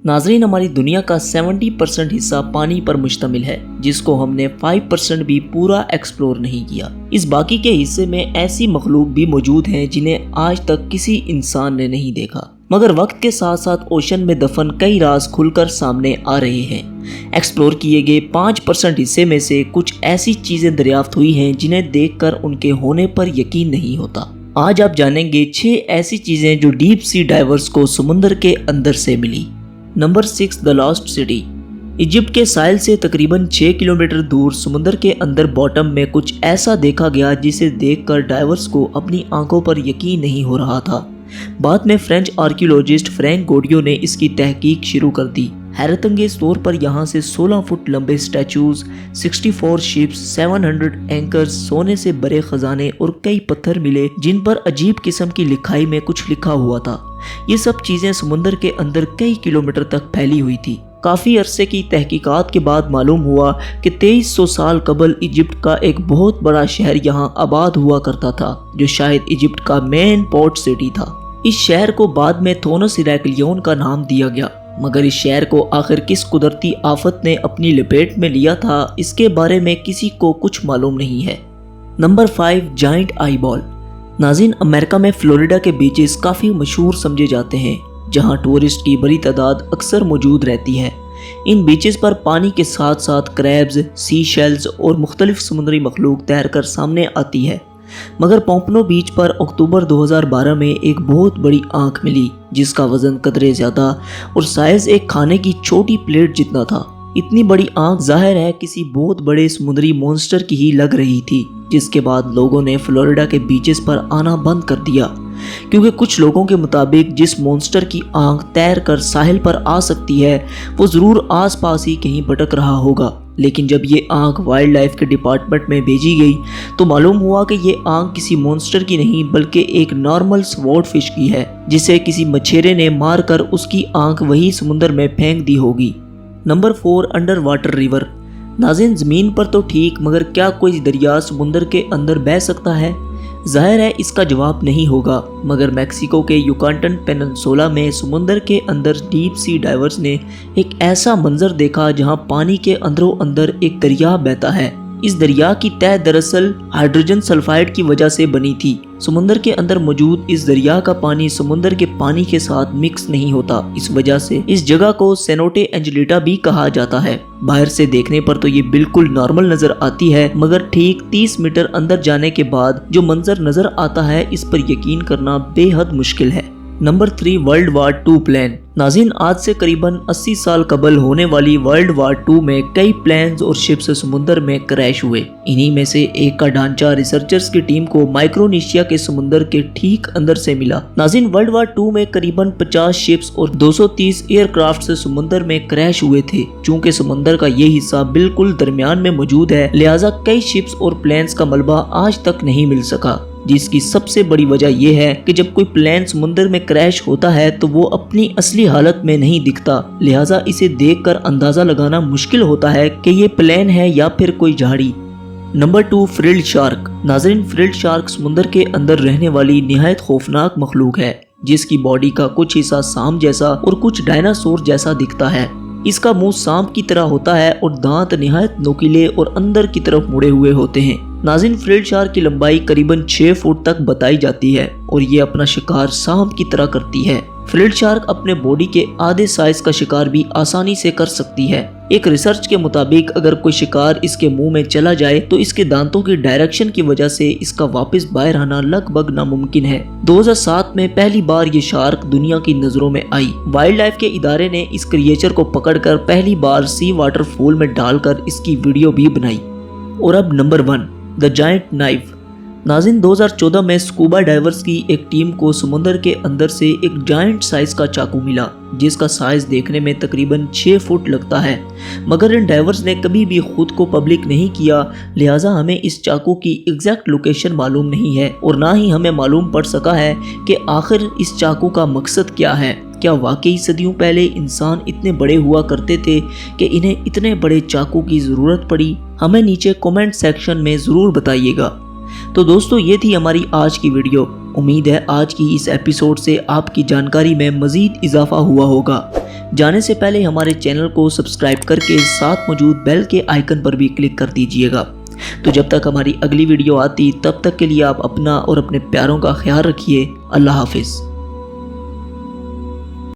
नाज़रीन, हमारी दुनिया का 70% हिस्सा पानी पर मुश्तमिल है, जिसको हमने 5% भी पूरा एक्सप्लोर नहीं किया। इस बाकी के हिस्से में ऐसी मखलूक भी मौजूद हैं जिन्हें आज तक किसी इंसान ने नहीं देखा, मगर वक्त के साथ साथ ओशन में दफन कई राज खुलकर सामने आ रहे हैं। एक्सप्लोर किए गए 5% हिस्से में से कुछ ऐसी चीजें दरियाफ्त हुई हैं जिन्हें देखकर उनके होने पर यकीन नहीं होता। आज आप जानेंगे 6 ऐसी चीजें जो डीप सी डाइवर्स को समुंदर के अंदर से मिली। Number 6, the lost city. Egypt के साहिल से तकरीबन 6 किलोमीटर दूर समुंदर के अंदर बॉटम में कुछ ऐसा देखा गया जिसे देखकर डाइवर्स को अपनी आंखों पर यकीन नहीं हो रहा था। बाद में फ्रेंच आर्कियोलॉजिस्ट फ्रैंक गोडियो ने इसकी तहकीक शुरू कर दी। हैरतअंगेज तौर पर यहाँ से 16 फुट लंबे स्टैचूज, 64 शिप्स, 700 एंकर्स, सोने से भरे खजाने और कई पत्थर मिले जिन पर अजीब किस्म की लिखाई में कुछ लिखा हुआ था। ये सब चीजें समुंदर के अंदर कई किलोमीटर तक फैली हुई थी। काफी अरसे की तहकीकात के बाद मालूम हुआ कि 2300 साल कबल इजिप्ट का एक बहुत बड़ा शहर यहाँ आबाद हुआ करता था, जो शायद इजिप्ट का मेन पोर्ट सिटी था। इस शहर को बाद में थोनस इराक्लियोन का नाम दिया गया, मगर इस शहर को आखिर किस कुदरती आफत ने अपनी लपेट में लिया था, इसके बारे में किसी को कुछ मालूम नहीं है। Number 5, giant eye ball. नाज़रीन, अमेरिका में फ्लोरिडा के बीचेस काफ़ी मशहूर समझे जाते हैं, जहां टूरिस्ट की बड़ी तादाद अक्सर मौजूद रहती है। इन बीचेस पर पानी के साथ साथ क्रैब्स, सी शेल्स और मुख्तलिफ समुद्री मखलूक तैरकर सामने आती है। मगर पोम्पनो बीच पर अक्टूबर 2012 में एक बहुत बड़ी आंख मिली, जिसका वजन कदरे ज़्यादा और साइज एक खाने की छोटी प्लेट जितना था। इतनी बड़ी आंख जाहिर है किसी बहुत बड़े समुद्री मॉन्स्टर की ही लग रही थी, जिसके बाद लोगों ने फ्लोरिडा के बीचेस पर आना बंद कर दिया, क्योंकि कुछ लोगों के मुताबिक जिस मॉन्स्टर की आंख तैर कर साहिल पर आ सकती है वो ज़रूर आसपास ही कहीं भटक रहा होगा। लेकिन जब ये आंख वाइल्ड लाइफ के डिपार्टमेंट में भेजी गई तो मालूम हुआ कि ये आंख किसी मॉन्स्टर की नहीं बल्कि एक नॉर्मल स्वॉर्ड फिश की है, जिसे किसी मछेरे ने मारकर उसकी आंख वही समुद्र में फेंक दी होगी। Number 4, under water river. नाज़रीन, ज़मीन पर तो ठीक, मगर क्या कोई दरिया समुंदर के अंदर बह सकता है? जाहिर है इसका जवाब नहीं होगा, मगर मैक्सिको के युकाटन पेनिनसुला में समुंदर के अंदर डीप सी डाइवर्स ने एक ऐसा मंजर देखा जहां पानी के अंदरों अंदर एक दरिया बहता है। इस दरिया की तह दरअसल हाइड्रोजन सल्फाइड की वजह से बनी थी। समुंदर के अंदर मौजूद इस दरिया का पानी समुंदर के पानी के साथ मिक्स नहीं होता। इस वजह से इस जगह को सेनोटे एंजेलिटा भी कहा जाता है। बाहर से देखने पर तो ये बिल्कुल नॉर्मल नजर आती है, मगर ठीक 30 मीटर अंदर जाने के बाद जो मंजर नजर आता है इस पर यकीन करना बेहद मुश्किल है। Number 3, world war 2 plane. नाज़रीन, आज से करीबन 80 साल कबल होने वाली वर्ल्ड वार 2 में कई प्लेन्स और शिप्स समुंदर में क्रैश हुए। इन्हीं में से एक का ढांचा रिसर्चर्स की टीम को माइक्रोनेशिया के समुंदर के ठीक अंदर से मिला। नाज़रीन, वर्ल्ड वार 2 में करीबन 50 शिप्स और 230 एयरक्राफ्ट से समुंदर में क्रैश हुए थे। चूंकि समुंदर का ये हिस्सा बिल्कुल दरमियान में मौजूद है, लिहाजा कई शिप्स और प्लेन्स का मलबा आज तक नहीं मिल सका, जिसकी सबसे बड़ी वजह यह है कि जब कोई प्लेन समुंदर में क्रैश होता है तो वो अपनी असली हालत में नहीं दिखता, लिहाजा इसे देखकर अंदाजा लगाना मुश्किल होता है कि ये प्लेन है या फिर कोई झाड़ी। Number 2, frilled shark. नाज़रीन, फ्रिल्ड शार्क समुंदर के अंदर रहने वाली निहायत खौफनाक मखलूक है, जिसकी बॉडी का कुछ हिस्सा सांप जैसा और कुछ डायनासोर जैसा दिखता है। इसका मुंह सांप की तरह होता है और दांत निहायत नुकीले और अंदर की तरफ मुड़े हुए होते हैं। नाज़रीन, फ्रिल्ड शार्क की लंबाई करीबन 6 फुट तक बताई जाती है और ये अपना शिकार सांप की तरह करती है। फ्रिल्ड शार्क अपने बॉडी के आधे साइज का शिकार भी आसानी से कर सकती है। एक रिसर्च के मुताबिक अगर कोई शिकार इसके मुंह में चला जाए तो इसके दांतों की डायरेक्शन की वजह से इसका वापस बाहर आना लगभग नामुमकिन है। 2007 में पहली बार ये शार्क दुनिया की नजरों में आई। वाइल्ड लाइफ के इदारे ने इस क्रिएचर को पकड़कर पहली बार सी वाटर फूल में डालकर इसकी वीडियो भी बनाई। और अब नंबर 1, द जायंट नाइफ। नाज़रीन, 2014 में स्कूबा डाइवर्स की एक टीम को समुंदर के अंदर से एक जायंट साइज का चाकू मिला, जिसका साइज देखने में तकरीबन 6 फुट लगता है, मगर इन डाइवर्स ने कभी भी खुद को पब्लिक नहीं किया, लिहाजा हमें इस चाकू की एग्जैक्ट लोकेशन मालूम नहीं है और ना ही हमें मालूम पड़ सका है कि आखिर इस चाकू का मकसद क्या है। क्या वाकई सदियों पहले इंसान इतने बड़े हुआ करते थे कि इन्हें इतने बड़े चाकू की ज़रूरत पड़ी? हमें नीचे कमेंट सेक्शन में ज़रूर बताइएगा। तो दोस्तों, ये थी हमारी आज की वीडियो। उम्मीद है आज की इस एपिसोड से आपकी जानकारी में मज़ीद इजाफा हुआ होगा। جانے سے پہلے ہمارے چینل کو سبسکرائب کر کے ساتھ موجود بیل کے آئیکن پر بھی کلک کر دیجئے گا۔ تو جب تک ہماری اگلی ویڈیو آتی تب تک کے لیے آپ اپنا اور اپنے پیاروں کا خیال رکھیے۔ اللہ حافظ۔